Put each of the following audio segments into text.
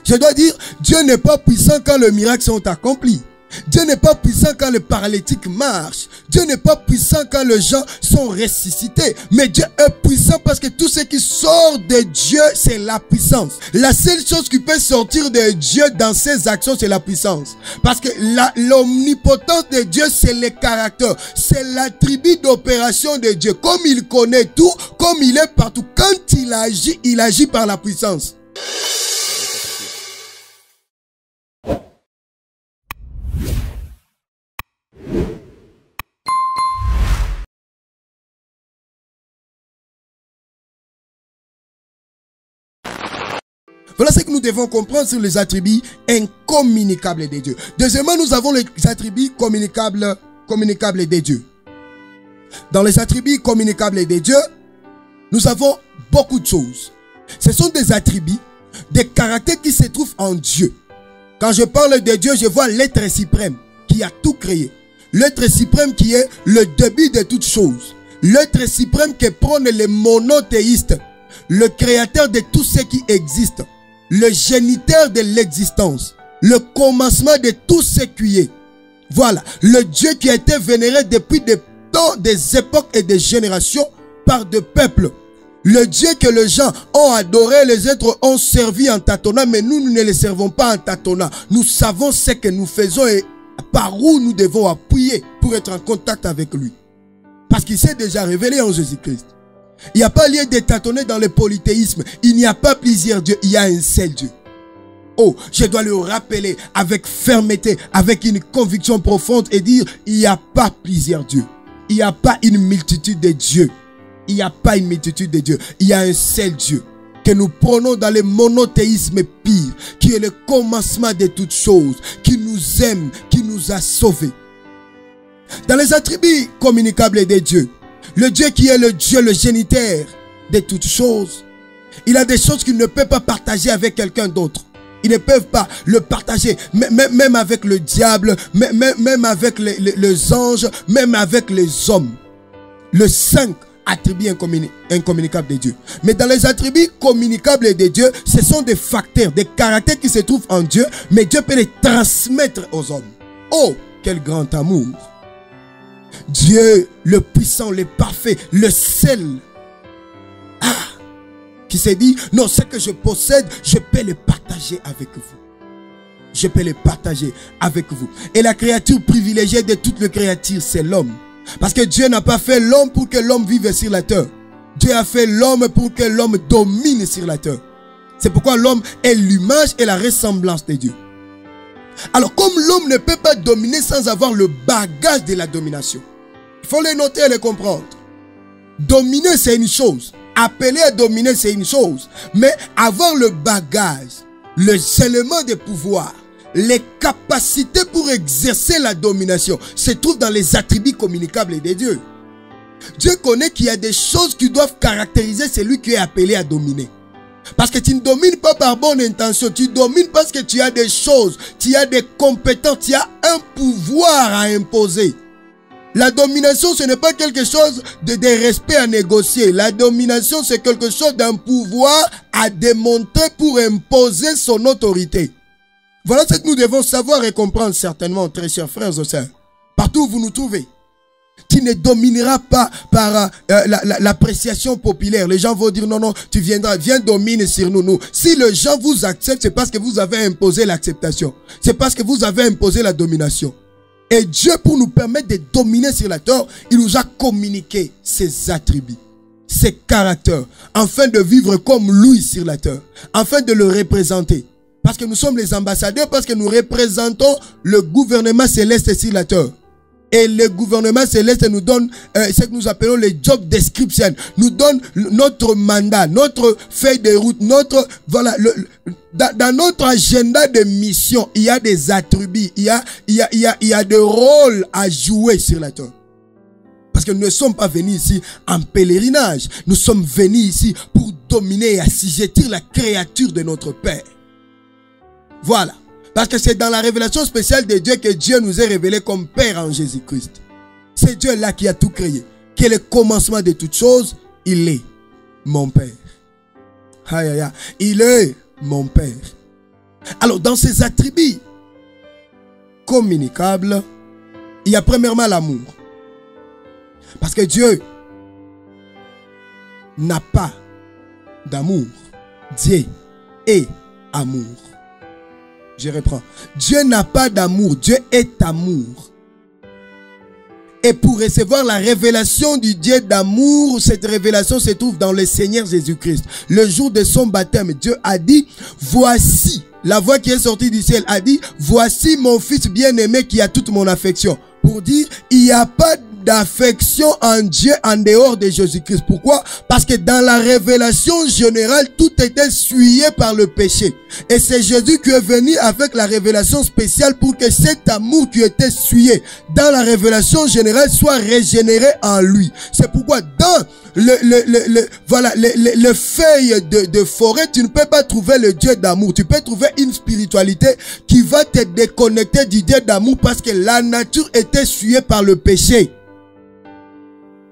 Je dois dire, Dieu n'est pas puissant quand les miracles sont accomplis. Dieu n'est pas puissant quand les paralytiques marchent. Dieu n'est pas puissant quand les gens sont ressuscités. Mais Dieu est puissant parce que tout ce qui sort de Dieu, c'est la puissance. La seule chose qui peut sortir de Dieu dans ses actions, c'est la puissance. Parce que l'omnipotence de Dieu, c'est le caractère. C'est l'attribut d'opération de Dieu. Comme il connaît tout, comme il est partout, quand il agit par la puissance. Voilà ce que nous devons comprendre sur les attributs incommunicables de Dieu. Deuxièmement, nous avons les attributs communicables de Dieu. Dans les attributs communicables de Dieu, nous avons beaucoup de choses. Ce sont des attributs, des caractères qui se trouvent en Dieu. Quand je parle de Dieu, je vois l'être suprême qui a tout créé. L'être suprême qui est le début de toutes choses. L'être suprême qui prône les monothéistes. Le créateur de tout ce qui existe. Le géniteur de l'existence, le commencement de tout ce qui est. Voilà, le Dieu qui a été vénéré depuis des temps, des époques et des générations par des peuples. Le Dieu que les gens ont adoré, les êtres ont servi en tâtonnant, mais nous ne les servons pas en tâtonnant. Nous savons ce que nous faisons et par où nous devons appuyer pour être en contact avec lui. Parce qu'il s'est déjà révélé en Jésus-Christ. Il n'y a pas lieu de tâtonner dans le polythéisme. Il n'y a pas plusieurs dieux, il y a un seul Dieu. Oh, je dois le rappeler avec fermeté, avec une conviction profonde et dire, il n'y a pas plusieurs dieux. Il n'y a pas une multitude de dieux. Il n'y a pas une multitude de dieux. Il y a un seul Dieu que nous prenons dans le monothéisme pire, qui est le commencement de toutes choses, qui nous aime, qui nous a sauvés. Dans les attributs communicables de Dieu, le Dieu qui est le Dieu, le géniteur de toutes choses, il a des choses qu'il ne peut pas partager avec quelqu'un d'autre. Ils ne peuvent pas le partager, même avec le diable, même avec les anges, même avec les hommes. Le 5 attributs incommunicables de Dieu. Mais dans les attributs communicables de Dieu, ce sont des facteurs, des caractères qui se trouvent en Dieu, mais Dieu peut les transmettre aux hommes. Oh, quel grand amour! Dieu, le puissant, le parfait, le seul, qui s'est dit, non, ce que je possède, je peux le partager avec vous. Je peux le partager avec vous. Et la créature privilégiée de toutes les créatures, c'est l'homme. Parce que Dieu n'a pas fait l'homme pour que l'homme vive sur la terre. Dieu a fait l'homme pour que l'homme domine sur la terre. C'est pourquoi l'homme est l'image et la ressemblance de Dieu. Alors, comme l'homme ne peut pas dominer sans avoir le bagage de la domination, il faut les noter et les comprendre. Dominer, c'est une chose. Appeler à dominer, c'est une chose. Mais avoir le bagage, les éléments de pouvoir, les capacités pour exercer la domination, se trouvent dans les attributs communicables de Dieu. Dieu connaît qu'il y a des choses qui doivent caractériser celui qui est appelé à dominer. Parce que tu ne domines pas par bonne intention, tu domines parce que tu as des choses, tu as des compétences, tu as un pouvoir à imposer. La domination, ce n'est pas quelque chose de respect à négocier. La domination, c'est quelque chose d'un pouvoir à démontrer pour imposer son autorité. Voilà ce que nous devons savoir et comprendre certainement, très chers frères et sœurs. Partout où vous nous trouvez. Tu ne domineras pas par l'appréciation populaire. Les gens vont dire non, non, tu viens dominer sur nous. Si les gens vous acceptent, c'est parce que vous avez imposé l'acceptation. C'est parce que vous avez imposé la domination. Et Dieu, pour nous permettre de dominer sur la terre, il nous a communiqué ses attributs, ses caractères, afin de vivre comme lui sur la terre, afin de le représenter. Parce que nous sommes les ambassadeurs, parce que nous représentons le gouvernement céleste sur la terre. Et le gouvernement céleste nous donne ce que nous appelons les job description, nous donne notre mandat, notre feuille de route, dans notre agenda de mission, il y a des attributs, il y a des rôles à jouer sur la terre. Parce que nous ne sommes pas venus ici en pèlerinage, nous sommes venus ici pour dominer et assujettir la créature de notre Père. Voilà. Parce que c'est dans la révélation spéciale de Dieu que Dieu nous est révélé comme Père en Jésus-Christ. C'est Dieu-là qui a tout créé. Qui est le commencement de toutes choses. Il est mon Père. Aïe, aïe, aïe. Il est mon Père. Alors, dans ces attributs communicables, il y a premièrement l'amour. Parce que Dieu n'a pas d'amour. Dieu est amour. Je reprends. Dieu n'a pas d'amour. Dieu est amour. Et pour recevoir la révélation du Dieu d'amour, cette révélation se trouve dans le Seigneur Jésus-Christ. Le jour de son baptême, Dieu a dit, voici, la voix qui est sortie du ciel a dit, voici mon fils bien-aimé qui a toute mon affection. Pour dire, il n'y a pas d'affection en Dieu en dehors de Jésus-Christ. Pourquoi? Parce que dans la révélation générale, tout était souillé par le péché. Et c'est Jésus qui est venu avec la révélation spéciale pour que cet amour qui était souillé dans la révélation générale soit régénéré en lui. C'est pourquoi dans le feuille de forêt, tu ne peux pas trouver le Dieu d'amour. Tu peux trouver une spiritualité qui va te déconnecter du Dieu d'amour parce que la nature était souillée par le péché.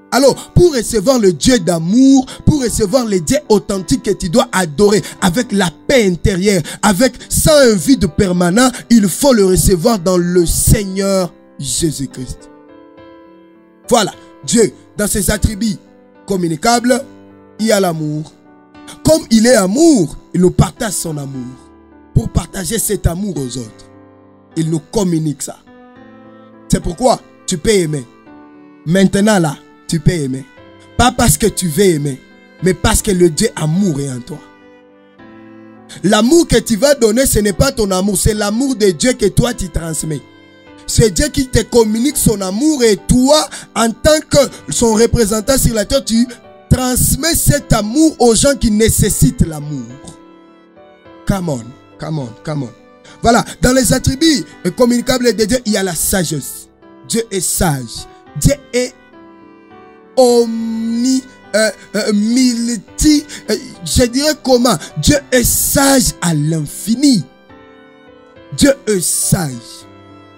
Alors, pour recevoir le Dieu d'amour, pour recevoir le Dieu authentique que tu dois adorer avec la paix intérieure, sans un vide permanent, il faut le recevoir dans le Seigneur Jésus-Christ. Voilà, Dieu, dans ses attributs communicables, il y a l'amour. Comme il est amour, il nous partage son amour. Pour partager cet amour aux autres, il nous communique ça. C'est pourquoi tu peux aimer. Maintenant là, tu peux aimer. Pas parce que tu veux aimer, mais parce que le Dieu amour est en toi. L'amour que tu vas donner, ce n'est pas ton amour, c'est l'amour de Dieu que toi tu transmets. C'est Dieu qui te communique son amour et toi, en tant que son représentant sur la terre, tu transmets cet amour aux gens qui nécessitent l'amour. Come on, come on, come on. Voilà, dans les attributs communicables de Dieu, il y a la sagesse. Dieu est sage. Dieu est je dirais comment? Dieu est sage à l'infini. Dieu est sage.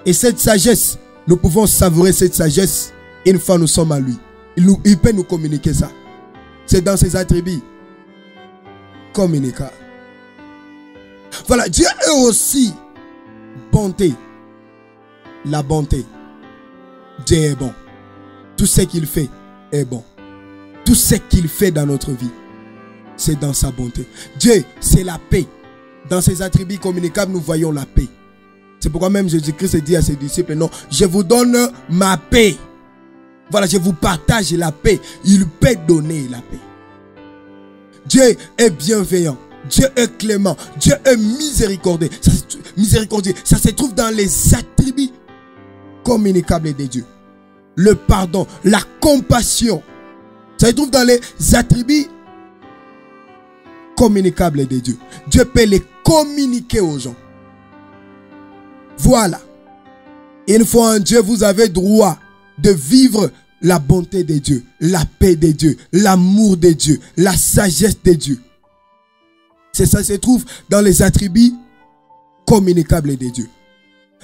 Et cette sagesse, nous pouvons savourer cette sagesse une fois nous sommes à lui. Il peut nous communiquer ça. C'est dans ses attributs communicables. Voilà, Dieu est aussi bonté. La bonté. Dieu est bon. Tout ce qu'il fait est bon. Tout ce qu'il fait dans notre vie, c'est dans sa bonté. Dieu, c'est la paix. Dans ses attributs communicables, nous voyons la paix. C'est pourquoi même Jésus-Christ dit à ses disciples, non, je vous donne ma paix. Voilà, je vous partage la paix. Il peut donner la paix. Dieu est bienveillant. Dieu est clément. Dieu est miséricordieux. Ça se trouve dans les attributs communicables de Dieu. Le pardon, la compassion. Ça se trouve dans les attributs communicables de Dieu. Dieu peut les communiquer aux gens. Voilà. Une fois en Dieu, vous avez droit de vivre la bonté de Dieu, la paix de Dieu, l'amour de Dieu, la sagesse de Dieu. C'est ça se trouve dans les attributs communicables de Dieu.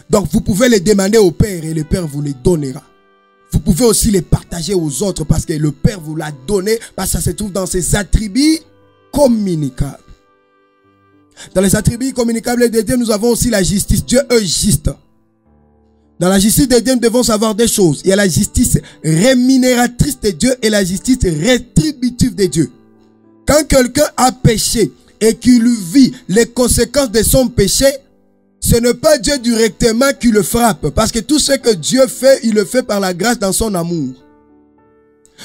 Donc vous pouvez les demander au Père et le Père vous les donnera. Vous pouvez aussi les partager aux autres parce que le Père vous l'a donné, parce que ça se trouve dans ses attributs communicables. Dans les attributs communicables de Dieu, nous avons aussi la justice. Dieu est juste. Dans la justice de Dieu, nous devons savoir des choses. Il y a la justice rémunératrice de Dieu et la justice rétributive de Dieu. Quand quelqu'un a péché et qu'il vit les conséquences de son péché, ce n'est pas Dieu directement qui le frappe. Parce que tout ce que Dieu fait, il le fait par la grâce dans son amour.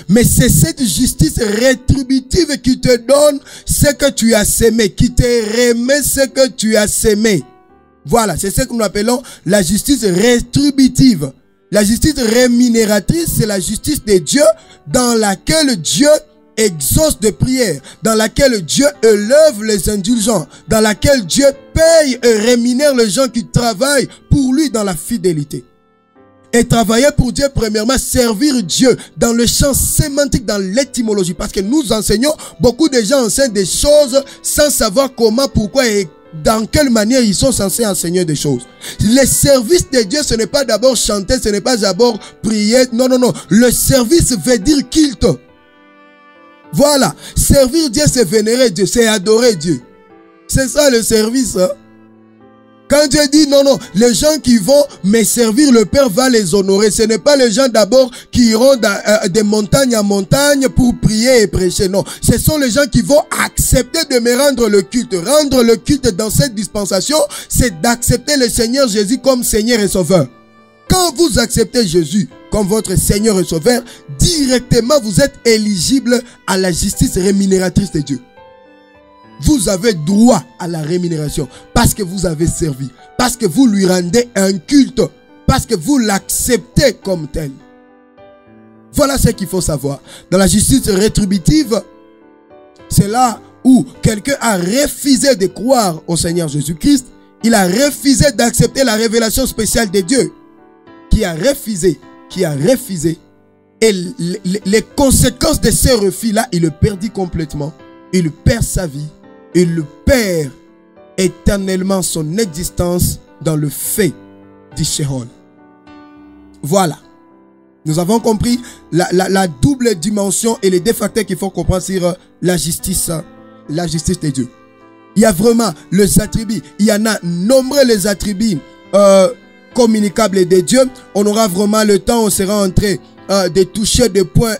Mais c'est cette justice rétributive qui te donne ce que tu as sémé, qui te remet ce que tu as sémé. Voilà, c'est ce que nous appelons la justice rétributive. La justice rémunératrice, c'est la justice de Dieu dans laquelle Dieu exauce des prières, dans laquelle Dieu élève les indulgents, dans laquelle Dieu paye et rémunère les gens qui travaillent pour lui dans la fidélité. Et travailler pour Dieu, premièrement, servir Dieu dans le champ sémantique, dans l'étymologie. Parce que nous enseignons, beaucoup de gens enseignent des choses sans savoir comment, pourquoi et dans quelle manière ils sont censés enseigner des choses. Le service de Dieu, ce n'est pas d'abord chanter, ce n'est pas d'abord prier. Non, non, non. Le service veut dire culte. Voilà. Servir Dieu, c'est vénérer Dieu, c'est adorer Dieu. C'est ça le service. Hein? Quand Dieu dit non, non, les gens qui vont me servir, le Père va les honorer. Ce n'est pas les gens d'abord qui iront de montagne en montagne pour prier et prêcher. Non, ce sont les gens qui vont accepter de me rendre le culte. Rendre le culte dans cette dispensation, c'est d'accepter le Seigneur Jésus comme Seigneur et Sauveur. Quand vous acceptez Jésus comme votre Seigneur et Sauveur, directement vous êtes éligible à la justice rémunératrice de Dieu. Vous avez droit à la rémunération parce que vous avez servi, parce que vous lui rendez un culte, parce que vous l'acceptez comme tel. Voilà ce qu'il faut savoir. Dans la justice rétributive, c'est là où quelqu'un a refusé de croire au Seigneur Jésus-Christ. Il a refusé d'accepter la révélation spéciale de Dieu. Qui a refusé. Et les conséquences de ce refus-là, il le perdit complètement. Il perd sa vie. Il perd éternellement son existence dans le feu du Sheol. Voilà. Nous avons compris la double dimension et les deux facteurs qu'il faut comprendre sur la justice de Dieu. Il y a vraiment les attributs. Il y en a nombreux les attributs communicables de Dieu. On aura vraiment le temps, on sera en train de toucher de point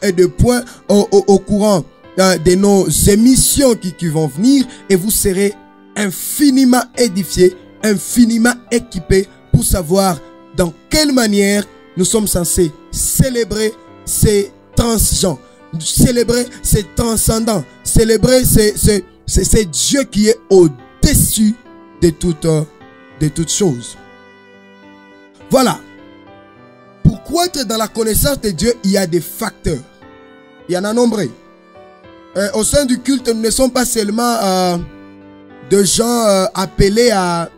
au courant de nos émissions qui vont venir, et vous serez infiniment édifiés, infiniment équipés pour savoir dans quelle manière nous sommes censés célébrer ces transgenres, célébrer ces transcendants, célébrer c'est Dieu qui est au-dessus de toutes choses. Voilà. Pour être dans la connaissance de Dieu, il y a des facteurs. Il y en a nombreux. Au sein du culte, nous ne sommes pas seulement de gens appelés à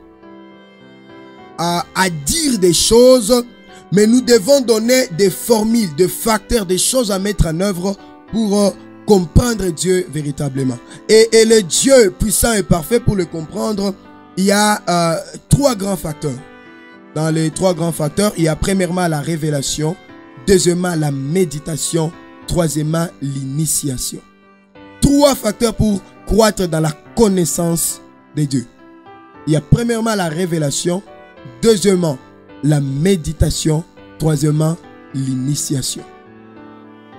dire des choses, mais nous devons donner des formules, des facteurs, des choses à mettre en œuvre pour comprendre Dieu véritablement. Et le Dieu puissant et parfait, pour le comprendre, il y a trois grands facteurs. Dans les trois grands facteurs, il y a premièrement la révélation, deuxièmement la méditation, troisièmement l'initiation. Trois facteurs pour croître dans la connaissance de Dieu. Il y a premièrement la révélation, deuxièmement la méditation, troisièmement l'initiation.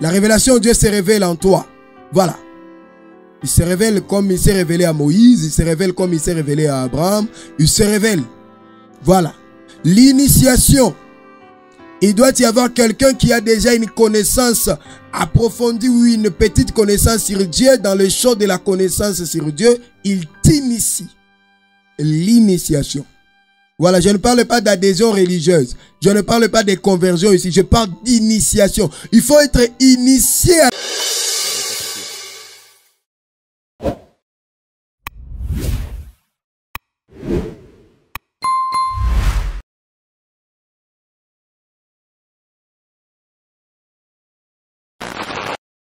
La révélation, Dieu se révèle en toi. Voilà. Il se révèle comme il s'est révélé à Moïse, il se révèle comme il s'est révélé à Abraham, il se révèle. Voilà. L'initiation. Il doit y avoir quelqu'un qui a déjà une connaissance approfondie ou une petite connaissance sur Dieu. Dans le champ de la connaissance sur Dieu, il t'initie. L'initiation. Voilà, je ne parle pas d'adhésion religieuse. Je ne parle pas de conversion ici. Je parle d'initiation. Il faut être initié à...